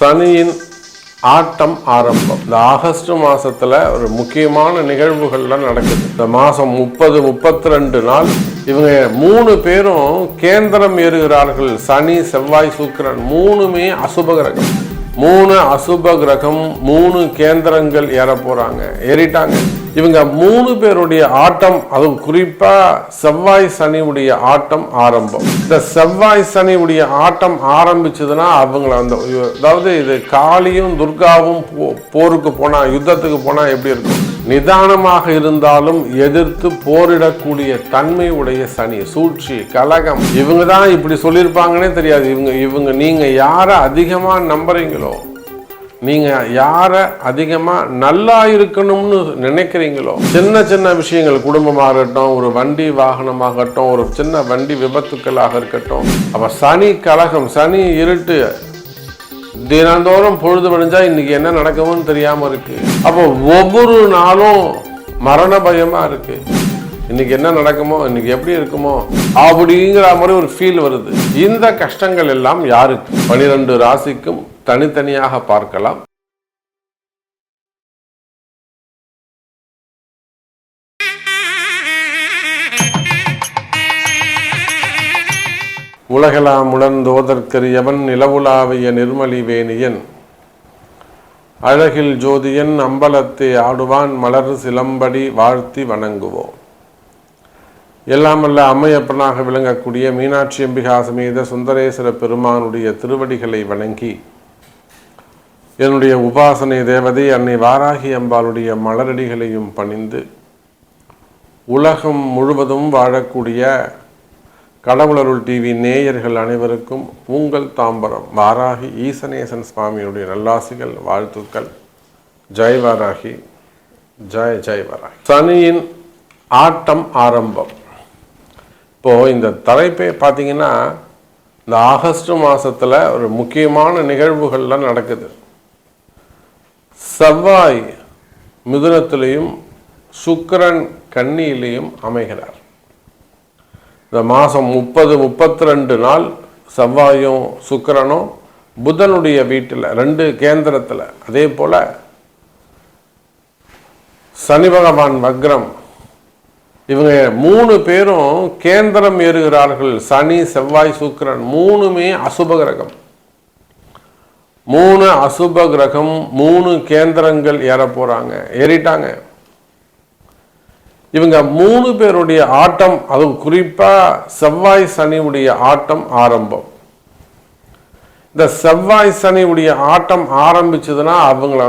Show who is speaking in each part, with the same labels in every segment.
Speaker 1: சனியின் ஆட்டம் ஆரம்பம். இந்த ஆகஸ்ட் மாசத்துல ஒரு முக்கியமான நிகழ்வுகள்லாம் நடக்குது. இந்த மாசம் 32 நாள் இவங்க 3 பேரும் கேந்திரம் ஏறுகிறார்கள். சனி, செவ்வாய், சுக்கிரன் 3மே அசுப கிரகம். 3 அசுப கிரகம், 3 கேந்திரங்கள் ஏற போறாங்க, ஏறிட்டாங்க. இவங்க 3 பேருடைய ஆட்டம், அதுவும் குறிப்பா செவ்வாய் சனியுடைய ஆட்டம் ஆரம்பம். இந்த செவ்வாய் சனியுடைய ஆட்டம் ஆரம்பிச்சதுன்னா அவங்கள அதாவது இது காளியும் துர்காவும் போருக்கு போனா, யுத்தத்துக்கு போனா எப்படி இருக்கும்? நிதானமாக இருந்தாலும் எதிர்த்து போரிடக்கூடிய தன்மை உடைய சனி, சூழ்ச்சி, கலகம். இவங்க தான் இப்படி சொல்லியிருப்பாங்கன்னே தெரியாது. இவங்க நீங்க யாரை அதிகமா நம்புறீங்களோ, நீங்க யாரை அதிகமா நல்லா இருக்கணும்னு நினைக்கிறீங்களோ, சின்ன சின்ன விஷயங்கள், குடும்பமாகட்டும், ஒரு வண்டி வாகனமாகட்டும், ஒரு சின்ன வண்டி விபத்துக்களாக இருக்கட்டும், அப்ப சனி கலகம், சனி இருட்டு, தினந்தோறும் பொழுது விடிஞ்சா இன்னைக்கு என்ன நடக்கும்னு தெரியாம இருக்கு. அப்போ ஒவ்வொரு நாளும் மரண பயமா இருக்கு. இன்னைக்கு என்ன நடக்குமோ, இன்னைக்கு எப்படி இருக்குமோ அப்படிங்கிற மாதிரி ஒரு ஃபீல் வருது. இந்த கஷ்டங்கள் எல்லாம் யாருக்கு? 12 ராசிக்கும் தனித்தனியாக பார்க்கலாம். உலகெல்லாம் உணர்ந்தோதற்கரியவன் நிலவுலாவிய நிர்மலி வேணியன் அழகில் ஜோதியன் அம்பலத்தை ஆடுவான் மலர் சிலம்படி வாழ்த்தி வணங்குவோம். எல்லாமல்ல அம்மையப்பனாக விளங்கக்கூடிய மீனாட்சி அம்பிகா சமேத சுந்தரேஸ்வர பெருமானுடைய திருவடிகளை வணங்கி, என்னுடைய உபாசனை தேவதை அன்னை வாராகி அம்பாளுடைய மலரடிகளையும் பணிந்து, உலகம் முழுவதும் வாழக்கூடிய கடவுளருள் டிவி நேயர்கள் அனைவருக்கும் உங்கள் தாம்பரம் வாராகி ஈசனேசன் சுவாமியுடைய நல்லாசிகள், வாழ்த்துக்கள். ஜெய் வாராகி, ஜெய் ஜெய் வாராகி. சனியின் ஆட்டம் ஆரம்பம். இப்போ இந்த தலைப்பை பார்த்தீங்கன்னா, இந்த ஆகஸ்ட் மாசத்துல ஒரு முக்கியமான நிகழ்வுகள்லாம் நடக்குது. செவ்வாய் மிதுனத்திலையும் சுக்கிரன் கன்னியிலையும் அமைகிறார். இந்த மாதம் 32 நாள் செவ்வாயும் சுக்கிரனும் புதனுடைய வீட்டில் 2 கேந்திரத்தில், அதே போல சனி பகவான் வக்ரம். இவங்க 3 பேரும் கேந்திரம் ஏறுகிறார்கள். சனி, செவ்வாய், சுக்கிரன் 3மே அசுப கிரகம். 3 அசுப கிரகம், 3 கேந்திரங்கள் ஏற போறாங்க, ஏறிட்டாங்க. இவங்க 3 பேருடைய ஆட்டம், அதுவும் குறிப்பா செவ்வாய் சனியுடைய ஆட்டம் ஆரம்பம். இந்த செவ்வாய் சனியுடைய ஆட்டம் ஆரம்பிச்சதுன்னா அவங்கள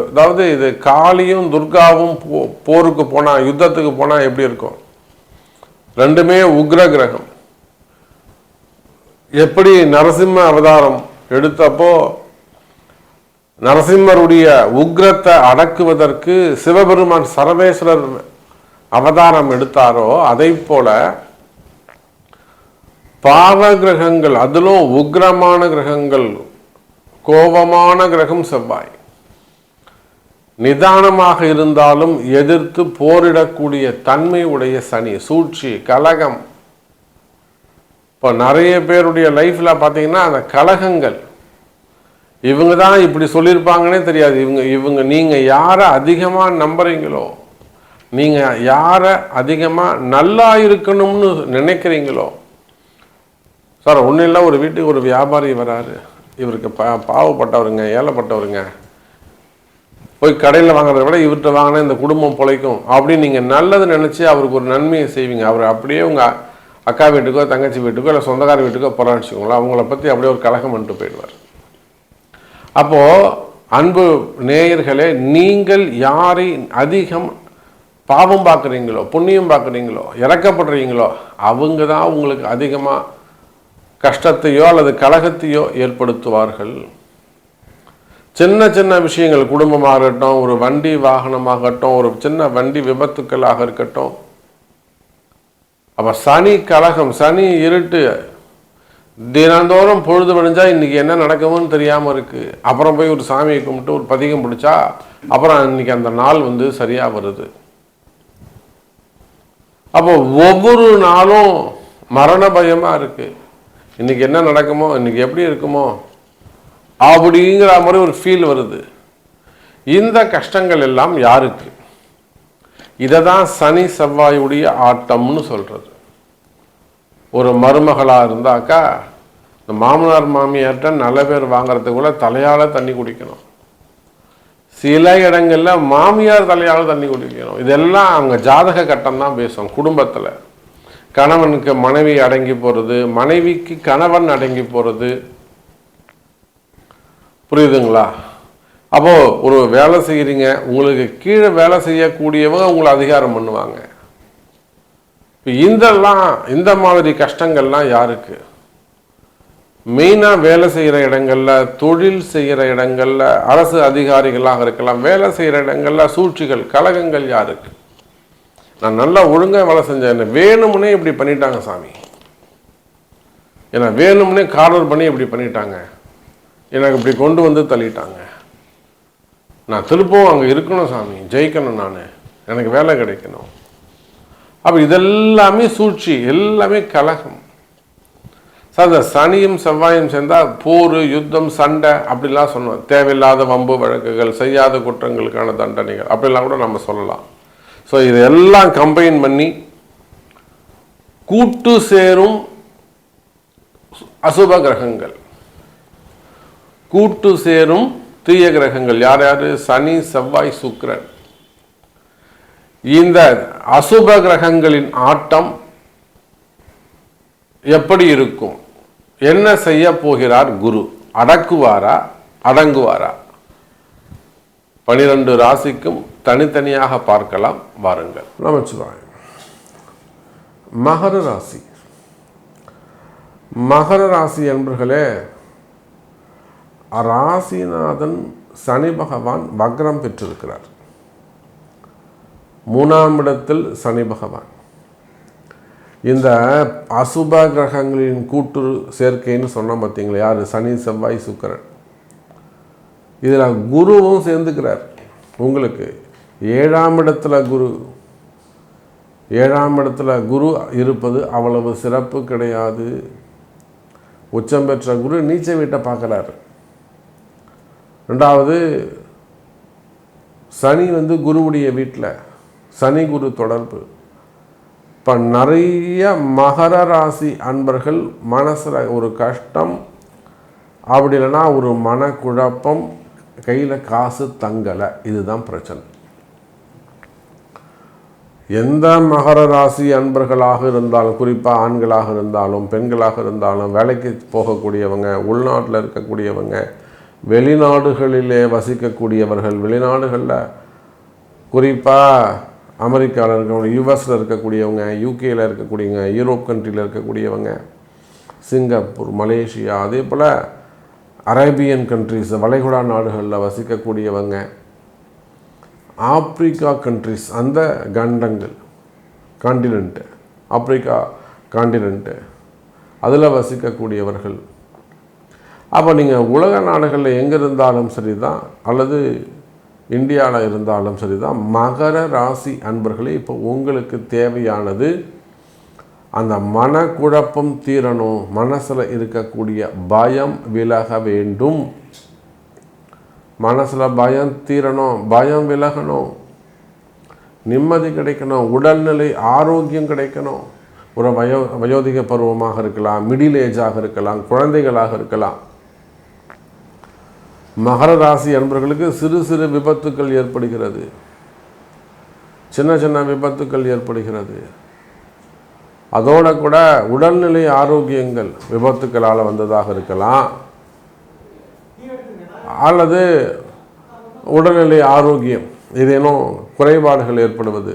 Speaker 1: அதாவது இது காளியும் துர்காவும் போருக்கு போனா, யுத்தத்துக்கு போனா எப்படி இருக்கும்? 2மே உக்ர கிரகம். எப்படி நரசிம்ம அவதாரம் எடுத்தப்போ நரசிம்மருடைய உக்ரத்தை அடக்குவதற்கு சிவபெருமான் சர்வேஸ்வரர் அவதாரம் எடுத்தாரோ, அதை போல பாவ கிரகங்கள், அதிலும் உக்ரமான கிரகங்கள், கோபமான கிரகம் செவ்வாய். நிதானமாக இருந்தாலும் எதிர்த்து போரிடக்கூடிய தன்மை உடைய சனி, சூழ்ச்சி, கலகம். இப்போ நிறைய பேருடைய லைஃப்ல பார்த்தீங்கன்னா அந்த கலகங்கள், இவங்க தான் இப்படி சொல்லியிருப்பாங்கன்னே தெரியாது. இவங்க நீங்க யாரை அதிகமா நம்புறீங்களோ, நீங்க யாரை அதிகமா நல்லா இருக்கணும்னு நினைக்கிறீங்களோ. சார் ஒன்றும் இல்லை, ஒரு வீட்டுக்கு ஒரு வியாபாரி வராரு, இவருக்கு பாவப்பட்டவருங்க, ஏழைப்பட்டவருங்க, போய் கடையில் வாங்குறத விட இவர்கிட்ட வாங்கினா இந்த குடும்பம் பிழைக்கும் அப்படின்னு நீங்கள் நல்லது நினச்சி அவருக்கு ஒரு நன்மையை செய்வீங்க. அவர் அப்படியே உங்கள் அக்கா வீட்டுக்கோ தங்கச்சி வீட்டுக்கோ இல்லை சொந்தக்கார வீட்டுக்கோ போகிறான்னு வச்சுக்கோங்களேன், அவங்கள பற்றி அப்படியே ஒரு கலகம் பண்ணிட்டு போயிடுவார். அப்போது அன்பு நேயர்களே, நீங்கள் யாரை அதிகம் பாவம் பார்க்குறீங்களோ, புண்ணியம் பார்க்குறீங்களோ, இறக்கப்படுறீங்களோ, அவங்க தான் உங்களுக்கு அதிகமாக கஷ்டத்தையோ அல்லது கலகத்தையோ ஏற்படுத்துவார்கள். சின்ன சின்ன விஷயங்கள், குடும்பமாகட்டும், ஒரு வண்டி வாகனமாகட்டும், ஒரு சின்ன வண்டி விபத்துக்களாக இருக்கட்டும். அப்போ சனி கலகம், சனி இருட்டு, தினந்தோறும் பொழுது விடிஞ்சா இன்னைக்கு என்ன நடக்கும்னு தெரியாமல் இருக்கு. அப்புறம் போய் ஒரு சாமியை கும்பிட்டு ஒரு பதிகம் பிடிச்சா அப்புறம் இன்னைக்கு அந்த நாள் சரியாக வருது. அப்போ ஒவ்வொரு நாளும் மரண பயமா இருக்கு. இன்னைக்கு என்ன நடக்குமோ, இன்னைக்கு எப்படி இருக்குமோ அப்படிங்கிற மாதிரி ஒரு ஃபீல் வருது. இந்த கஷ்டங்கள் எல்லாம் யாருக்கு? இதை தான் சனி செவ்வாயுடைய ஆட்டம்னு சொல்றது. ஒரு மருமகளாக இருந்தாக்கா இந்த மாமனார் மாமியார்கிட்ட நல்ல பேர் வாங்கிறதுக்குள்ள தலையால் தண்ணி குடிக்கணும். சில இடங்களில் மாமியார் தலையால் தண்ணி குடிக்கணும். இதெல்லாம் அவங்க ஜாதக கட்டம் தான் பேசும். குடும்பத்தில் கணவனுக்கு மனைவி அடங்கி போகிறது, மனைவிக்கு கணவன் அடங்கி போகிறது. புரியுதுங்களா? அப்போது ஒரு வேலை செய்கிறீங்க, உங்களுக்கு கீழே வேலை செய்யக்கூடியவங்க உங்களை அதிகாரம் பண்ணுவாங்க. இப்போ இந்த மாதிரி கஷ்டங்கள்லாம் யாருக்கு? மெயினாக வேலை செய்கிற இடங்களில், தொழில் செய்கிற இடங்களில், அரசு அதிகாரிகளாக இருக்கலாம், வேலை செய்கிற இடங்களில் சூழ்ச்சிகள், கலகங்கள் யாருக்கு? நான் நல்லா ஒழுங்காக வேலை செஞ்சேன், என்ன வேணும்னே இப்படி பண்ணிட்டாங்க சாமி, ஏன்னா வேணும்னே கார்னர் பண்ணி இப்படி பண்ணிட்டாங்க, எனக்கு இப்படி கொண்டு வந்து தள்ளிட்டாங்க, நான் திருப்பவும் அங்கே இருக்கணும் சாமி, ஜெயிக்கணும், நான் எனக்கு வேலை கிடைக்கணும். அப்போ இதெல்லாமே சூழ்ச்சி, எல்லாமே கலகம். சார் இந்த சனியும் செவ்வாயும் சேர்ந்தால் போர், யுத்தம், சண்டை அப்படிலாம் சொன்னோம். தேவையில்லாத வம்பு வழக்குகள், செய்யாத குற்றங்களுக்கான தண்டனைகள் அப்படிலாம் கூட நம்ம சொல்லலாம். ஸோ இதெல்லாம் கம்பைன் பண்ணி கூட்டு சேரும் அசுப கிரகங்கள், கூட்டு சேரும் தீய கிரகங்கள் யார் யார்? சனி, செவ்வாய், சுக்கிரன். இந்த அசுப கிரகங்களின் ஆட்டம் எப்படி இருக்கும்? என்ன செய்ய போகிறார் குரு? அடக்குவாரா, அடங்குவாரா? 12 ராசிக்கும் தனித்தனியாக பார்க்கலாம், வாருங்கள். நமச்சிவாயம். மகர ராசி. மகர ராசி என்பர்களே, ராசிநாதன் சனி பகவான் வக்ரம் பெற்றிருக்கிறார். 3ஆம் இடத்தில் சனி பகவான். இந்த அசுப கிரகங்களின் கூட்டு சேர்க்கைன்னு சொன்ன பார்த்தீங்களா, யார்? சனி, செவ்வாய், சுக்கிரன். இதில் குருவும் சேர்ந்துக்கிறார். உங்களுக்கு 7ஆம் இடத்துல குரு, 7ஆம் இடத்துல குரு இருப்பது அவ்வளவு சிறப்பு கிடையாது. உச்சம் பெற்ற குரு நீச்ச வீட்டை பார்க்குறாரு. 2வது சனி குருவுடைய வீட்டில், சனி குரு தொடர்பு. இப்போ நிறைய மகர ராசி அன்பர்கள் மனசில் ஒரு கஷ்டம், அப்படி இல்லைன்னா ஒரு மனக்குழப்பம், கையில் காசு தங்கலை, இதுதான் பிரச்சனை. எந்த மகர ராசி அன்பர்களாக இருந்தாலும், குறிப்பாக ஆண்களாக இருந்தாலும் பெண்களாக இருந்தாலும், வேலைக்கு போகக்கூடியவங்க, உள்நாட்டில் இருக்கக்கூடியவங்க, வெளிநாடுகளிலே வசிக்கக்கூடியவர்கள், வெளிநாடுகளில் குறிப்பாக அமெரிக்காவில் இருக்கக்கூடிய, யூஎஸில் இருக்கக்கூடியவங்க, யூகேயில் இருக்கக்கூடியவங்க, யூரோப் கண்ட்ரியில் இருக்கக்கூடியவங்க, சிங்கப்பூர், மலேசியா, அதே போல் அரேபியன் கண்ட்ரிஸ், வளைகுடா நாடுகளில் வசிக்கக்கூடியவங்க, ஆப்பிரிக்கா கண்ட்ரிஸ், அந்த கண்டங்கள், காண்டினென்ட்டு, ஆப்பிரிக்கா காண்டினென்ட்டு, அதில் வசிக்கக்கூடியவர்கள். அப்போ நீங்கள் உலக நாடுகளில் எங்கே இருந்தாலும் சரி தான், அல்லது இந்தியாவில் இருந்தாலும் சரி தான், மகர ராசி அன்பர்களே, இப்போ உங்களுக்கு தேவையானது அந்த மனக்குழப்பம் தீரணும், மனசில் இருக்கக்கூடிய பயம் விலக வேண்டும். மனசில் பயம் தீரணும், பயம் விலகணும், நிம்மதி கிடைக்கணும், உடல்நிலை ஆரோக்கியம் கிடைக்கணும். ஒரு வயோதிக பருவமாக இருக்கலாம், மிடில் ஏஜாக இருக்கலாம், குழந்தைகளாக இருக்கலாம். மகர ராசி அன்பர்களுக்கு சிறு சிறு விபத்துக்கள் ஏற்படுகிறது, சின்ன சின்ன விபத்துக்கள் ஏற்படுகிறது. அதோட கூட உடல்நிலை ஆரோக்கியங்கள் விபத்துக்களால் வந்ததாக இருக்கலாம், அல்லது உடல்நிலை ஆரோக்கியம் ஏதேனும் குறைபாடுகள் ஏற்படுவது.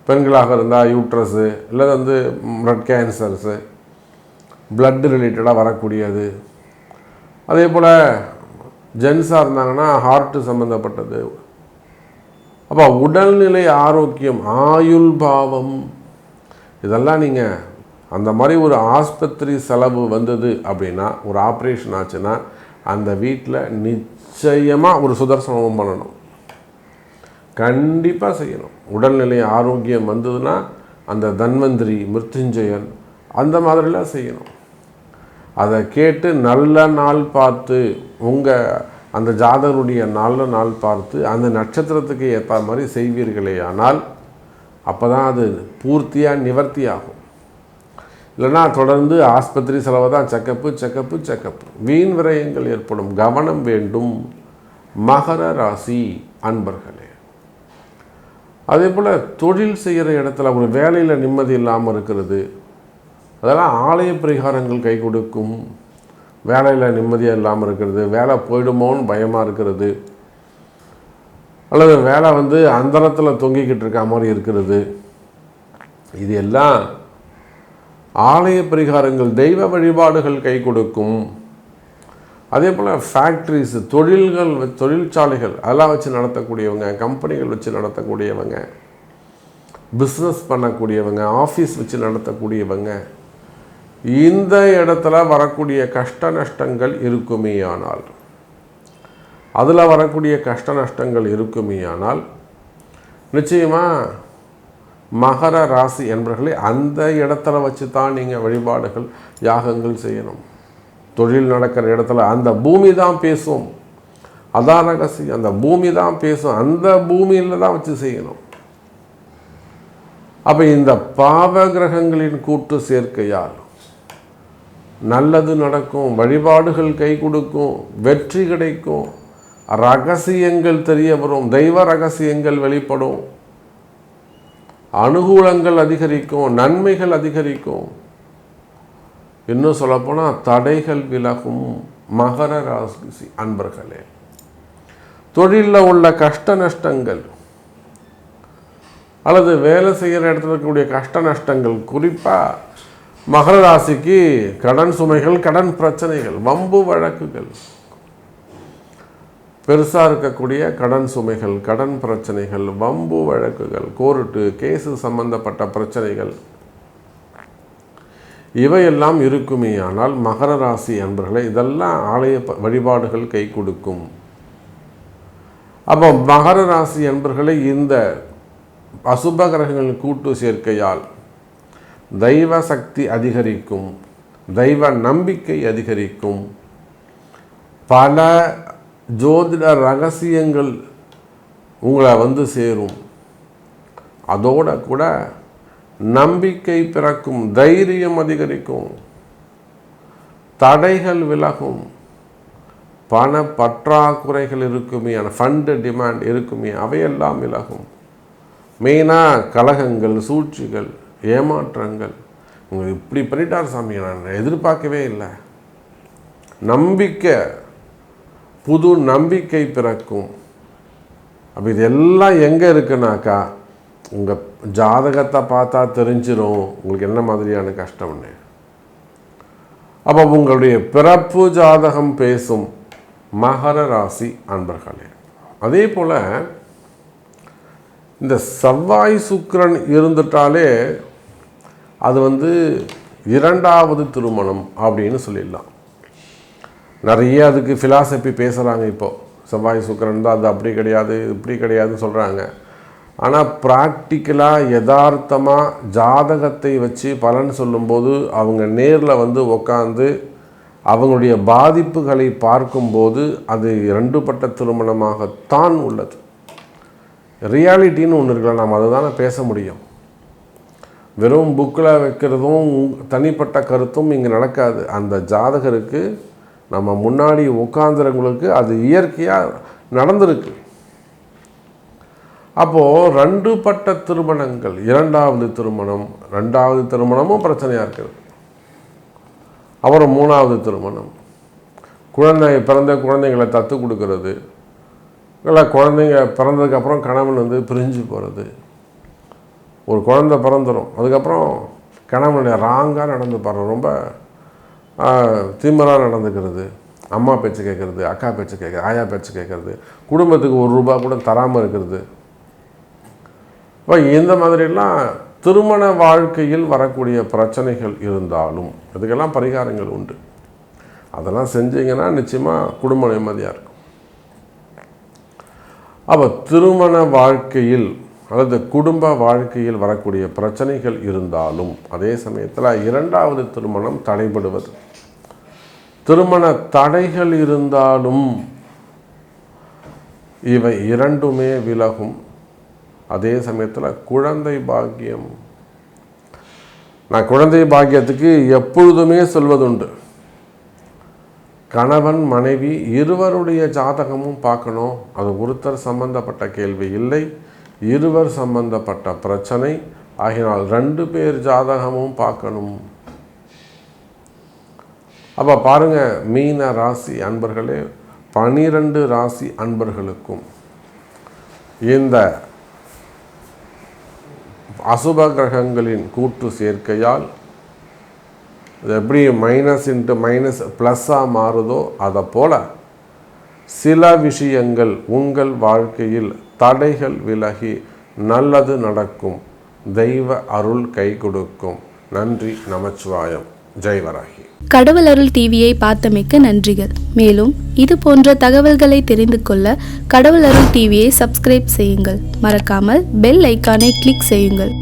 Speaker 1: பெண்களாக இருந்தால் யூட்ரஸு, இல்லை பிளட் கேன்சர்ஸு, பிளட் ரிலேட்டடாக வரக்கூடியது. அதே போல் ஜென்ஸாக இருந்தாங்கன்னா ஹார்ட்டு சம்மந்தப்பட்டது. அப்போ உடல்நிலை ஆரோக்கியம், ஆயுள் பாவம், இதெல்லாம் நீங்கள் அந்த மாதிரி ஒரு ஆஸ்பத்திரி செலவு வந்தது அப்படின்னா, ஒரு ஆப்ரேஷன் ஆச்சுன்னா, அந்த வீட்டில் நிச்சயமாக ஒரு சுதர்சனம் பண்ணணும், கண்டிப்பாக செய்யணும். உடல்நிலை ஆரோக்கியம் வந்ததுன்னா அந்த தன்வந்திரி, மிருத்யுஞ்சயன் அந்த மாதிரிலாம் செய்யணும். அதை கேட்டு நல்ல நாள் பார்த்து உங்கள் அந்த ஜாதகருடைய நல்ல நாள் பார்த்து அந்த நட்சத்திரத்துக்கு ஏற்ற மாதிரி செய்வீர்களே ஆனால் அப்போ தான் அது பூர்த்தியாக நிவர்த்தி ஆகும். இல்லைன்னா தொடர்ந்து ஆஸ்பத்திரி செலவு தான், செக்கப்பு. வீண் விரயங்கள் ஏற்படும். கவனம் வேண்டும் மகர ராசி அன்பர்களே. அதே போல் தொழில் செய்கிற இடத்துல ஒரு வேலையில் நிம்மதி இல்லாமல் இருக்கிறது, அதெல்லாம் ஆலய பரிகாரங்கள் கை கொடுக்கும். வேலையில் நிம்மதியாக இல்லாமல் இருக்கிறது, வேலை போயிடுமோன்னு பயமாக இருக்கிறது, அல்லது வேலை அந்தரத்தில் தொங்கிக்கிட்டு இருக்க மாதிரி இருக்கிறது, இது எல்லாம் ஆலய பரிகாரங்கள் தெய்வ வழிபாடுகள் கை கொடுக்கும். அதே போல் ஃபேக்ட்ரிஸ், தொழிற்சாலைகள் அதெல்லாம் வச்சு நடத்தக்கூடியவங்க, கம்பெனிகள் வச்சு நடத்தக்கூடியவங்க, பிஸ்னஸ் பண்ணக்கூடியவங்க, ஆஃபீஸ் வச்சு நடத்தக்கூடியவங்க, இந்த இடத்துல வரக்கூடிய கஷ்ட நஷ்டங்கள் இருக்குமேயானால், அதில் வரக்கூடிய கஷ்ட நஷ்டங்கள் இருக்குமேயானால் நிச்சயமாக மகர ராசி என்பவர்களே அந்த இடத்துல வச்சு தான் நீங்கள் வழிபாடுகள் யாகங்கள் செய்யணும். தொழில் நடக்கிற இடத்துல அந்த பூமி தான் பேசும், அதான் ரகசியம். அந்த பூமி தான் பேசும், அந்த பூமியில் தான் வச்சு செய்யணும். அப்போ இந்த பாவ கிரகங்களின் கூட்டு சேர்க்கையால் நல்லது நடக்கும், வழிபாடுகள் கை கொடுக்கும், வெற்றி கிடைக்கும், ரகசியங்கள் தெரிய வரும், தெய்வ ரகசியங்கள் வெளிப்படும், அனுகூலங்கள் அதிகரிக்கும், நன்மைகள் அதிகரிக்கும். இன்னும் சொல்லப்போனால் தடைகள் விலகும். மகர ராசி அன்பர்களே, தொழிலில் உள்ள கஷ்ட நஷ்டங்கள் அல்லது வேலை செய்கிற இடத்துல இருக்கக்கூடிய கஷ்ட நஷ்டங்கள், குறிப்பாக மகர ராசிக்கு கடன் சுமைகள், கடன் பிரச்சனைகள், வம்பு வழக்குகள், பெருசாக இருக்கக்கூடிய கடன் சுமைகள், கடன் பிரச்சனைகள், வம்பு வழக்குகள், கோர்ட்டு கேஸு சம்பந்தப்பட்ட பிரச்சனைகள் இவையெல்லாம் இருக்குமே. ஆனால் மகர ராசி அன்பர்களே இதெல்லாம் ஆலய வழிபாடுகள் கை கொடுக்கும். அப்போ மகர ராசி அன்பர்களே இந்த அசுப கிரகங்களின் கூட்டு சேர்க்கையால் தெய்வ சக்தி அதிகரிக்கும், தெய்வ நம்பிக்கை அதிகரிக்கும், பல ஜோதிட ரகசியங்கள் உங்களை சேரும். அதோட கூட நம்பிக்கை பிறக்கும், தைரியம் அதிகரிக்கும், தடைகள் விலகும், பண பற்றாக்குறைகள் இருக்குமே, ஃபண்டு டிமாண்ட் இருக்குமே, அவையெல்லாம் விலகும். மெயினாக கலகங்கள், சூழ்ச்சிகள், ஏமாற்றங்கள், உங்களுக்கு இப்படி பண்ணிட்டார் சாமி, நான் எதிர்பார்க்கவே இல்லை, நம்பிக்கை, புது நம்பிக்கை பிறக்கும். அப்போ இதெல்லாம் எங்கே இருக்குனாக்கா உங்கள் ஜாதகத்தை பார்த்தா தெரிஞ்சிடும் உங்களுக்கு என்ன மாதிரியான கஷ்டம்னு. அப்போ உங்களுடைய பிறப்பு ஜாதகம் பேசும் மகர ராசி அன்பர்களே. அதே போல் இந்த செவ்வாய் சுக்கிரன் இருந்துட்டாலே அது இரண்டாவது திருமணம் அப்படின்னு சொல்லிடலாம். நிறைய அதுக்கு ஃபிலாசபி பேசுகிறாங்க. இப்போது செவ்வாய் சுக்கிரன் தான், அது அப்படி கிடையாது இப்படி கிடையாதுன்னு சொல்கிறாங்க. ஆனால் ப்ராக்டிக்கலாக யதார்த்தமாக ஜாதகத்தை வச்சு பலன் சொல்லும்போது அவங்க நேரில் உட்காந்து அவங்களுடைய பாதிப்புகளை பார்க்கும்போது அது இரண்டுபட்ட திருமணமாகத்தான் உள்ளது. ரியாலிட்டின்னு ஒன்று இருக்கலாம், நாம் அதை தானே பேச முடியும். வெறும் புக்கில் வைக்கிறதும் தனிப்பட்ட கருத்தும் இங்கே நடக்காது. அந்த ஜாதகருக்கு நம்ம முன்னாடி உட்காந்துறவங்களுக்கு அது இயற்கையாக நடந்திருக்கு. அப்போது ரெண்டுபட்ட திருமணங்கள், இரண்டாவது திருமணமும் பிரச்சனையாக இருக்குது. அப்புறம் மூணாவது திருமணம், பிறந்த குழந்தைங்களை தத்து கொடுக்கறது, இல்லை குழந்தைங்க பிறந்ததுக்கப்புறம் கணவன் பிரிஞ்சு போகிறது. ஒரு குழந்தை பிறந்துடும், அதுக்கப்புறம் கணவனுடைய ராங்காக நடந்து பாருங்கள், ரொம்ப திமிராக நடந்துக்கிறது, அம்மா பேச்சு கேட்குறது, அக்கா பேச்சு கேட்குறது, ஆயா பேச்சு கேட்குறது, குடும்பத்துக்கு ₹1 கூட தராமல் இருக்கிறது. இப்போ இந்த மாதிரிலாம் திருமண வாழ்க்கையில் வரக்கூடிய பிரச்சனைகள் இருந்தாலும் இதுக்கெல்லாம் பரிகாரங்கள் உண்டு. அதெல்லாம் செஞ்சீங்கன்னா நிச்சயமாக குடும்ப நிம்மதியாக இருக்கும். அப்போ திருமண வாழ்க்கையில் அல்லது குடும்ப வாழ்க்கையில் வரக்கூடிய பிரச்சனைகள் இருந்தாலும் அதே சமயத்தில் இரண்டாவது திருமணம் தடைபடுவது, திருமண தடைகள் இருந்தாலும் இவை இரண்டுமே விலகும். அதே சமயத்தில் குழந்தை பாக்கியம், நான் குழந்தை பாக்கியத்துக்கு எப்பொழுதுமே சொல்வதுண்டு, கணவன் மனைவி இருவருடைய ஜாதகமும் பார்க்கணும். அது ஒருத்தர் சம்பந்தப்பட்ட கேள்வி இல்லை, இருவர் சம்பந்தப்பட்ட பிரச்சனை. ஆகினால் 2 பேர் ஜாதகமும் பார்க்கணும். அப்போ பாருங்க, மீன ராசி அன்பர்களே, 12 ராசி அன்பர்களுக்கும் இந்த அசுப கிரகங்களின் கூட்டு சேர்க்கையால் இது எப்படி மைனஸ் இன்ட்டு மைனஸ் ப்ளஸ்ஸாக மாறுதோ அதை போல சில விஷயங்கள் உங்கள் வாழ்க்கையில் தடைகள் விலகி நல்லது நடக்கும். தெய்வ அருள் கை கொடுக்கும். நன்றி, நமச்சிவாயம். ஜெய் வராகி.
Speaker 2: கடவுள் அருள் டிவியை பார்த்தமைக்கு நன்றிகள். மேலும் இது போன்ற தகவல்களை தெரிந்து கொள்ள கடவுள் அருள் டிவியை சப்ஸ்கிரைப் செய்யுங்கள். மறக்காமல் பெல் ஐக்கானை கிளிக் செய்யுங்கள்.